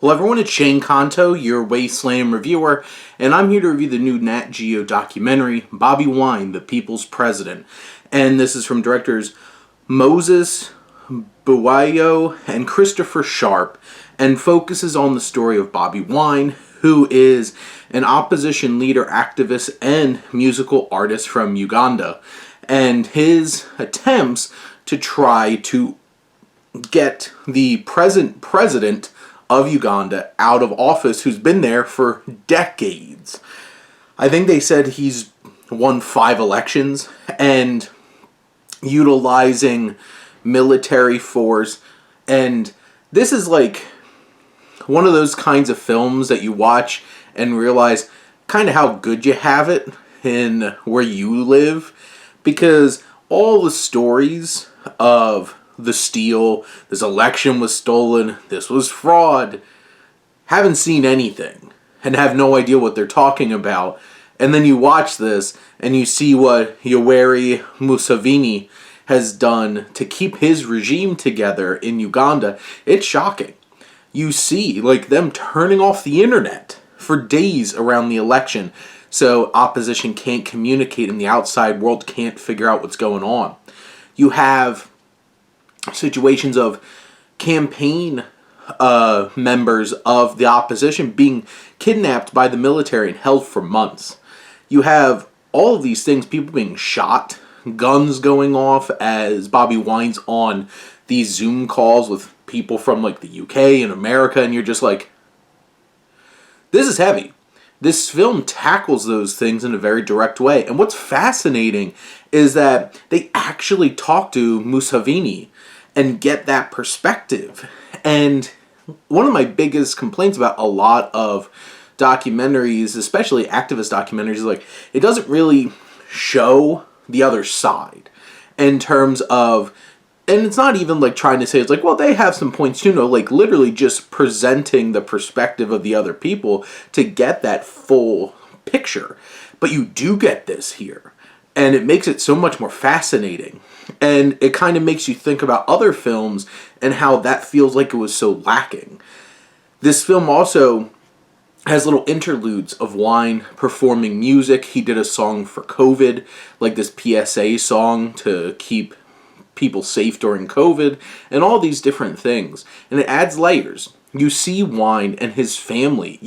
Hello everyone, it's Shane Kanto, your Wasteland reviewer, and I'm here to review the new Nat Geo documentary, Bobi Wine, the People's President. And this is from directors Moses Buayo and Christopher Sharp, and focuses on the story of Bobi Wine, who is an opposition leader, activist, and musical artist from Uganda, and his attempts to try to get the present president of Uganda out of office, who's been there for decades. I think they said he's won 5 elections, and utilizing military force. And this is like one of those kinds of films that you watch and realize kind of how good you have it in where you live, because all the stories of the steal, this election was stolen, this was fraud, haven't seen anything and have no idea what they're talking about. And then you watch this and you see what Yoweri Museveni has done to keep his regime together in Uganda. It's shocking. You see like them turning off the internet for days around the election so opposition can't communicate and the outside world can't figure out what's going on. You have situations of campaign members of the opposition being kidnapped by the military and held for months. You have all of these things, people being shot, guns going off as Bobi Wine's on these Zoom calls with people from like the UK and America, and you're just like, this is heavy. This film tackles those things in a very direct way. And what's fascinating is that they actually talk to Museveni and get that perspective. And one of my biggest complaints about a lot of documentaries, especially activist documentaries, is like it doesn't really show the other side in terms of, and it's not even like trying to say it's like, well, they have some points too. No, like literally just presenting the perspective of the other people to get that full picture. But you do get this here, and it makes it so much more fascinating. And it kind of makes you think about other films and how that feels like it was so lacking. This film also has little interludes of Wine performing music. He did a song for COVID, like this PSA song to keep people safe during COVID, and all these different things. And it adds layers. You see Wine and his family,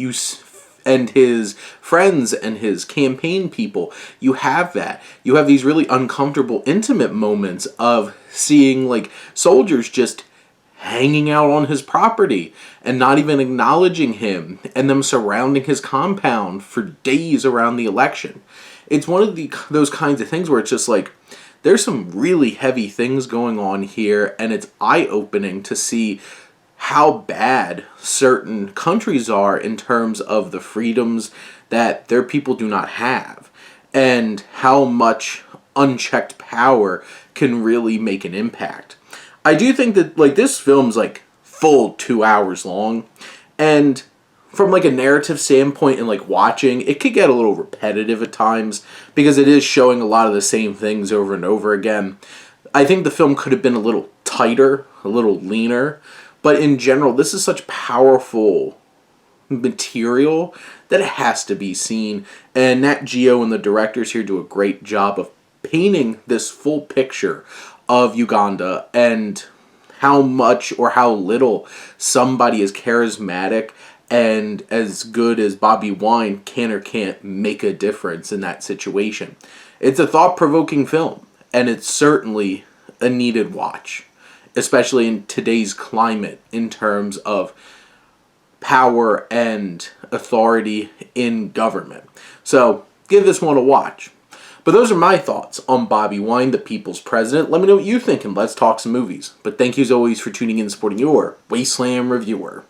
and his friends and his campaign people. You have that. You have these really uncomfortable, intimate moments of seeing like soldiers just hanging out on his property and not even acknowledging him, and them surrounding his compound for days around the election. It's one of those kinds of things where it's just like, there's some really heavy things going on here, and it's eye-opening to see how bad certain countries are in terms of the freedoms that their people do not have, and how much unchecked power can really make an impact. I do think that like this film's like full 2 hours long, and from like a narrative standpoint and like watching, it could get a little repetitive at times because it is showing a lot of the same things over and over again. I think the film could have been a little tighter, a little leaner, but in general, this is such powerful material that it has to be seen. And Nat Geo and the directors here do a great job of painting this full picture of Uganda and how much or how little somebody is charismatic and as good as Bobi Wine can or can't make a difference in that situation. It's a thought-provoking film, and it's certainly a needed watch, especially in today's climate in terms of power and authority in government. So give this one a watch. But those are my thoughts on Bobi Wine, the People's President. Let me know what you think, and let's talk some movies. But thank you as always for tuning in and supporting your Wasteland reviewer.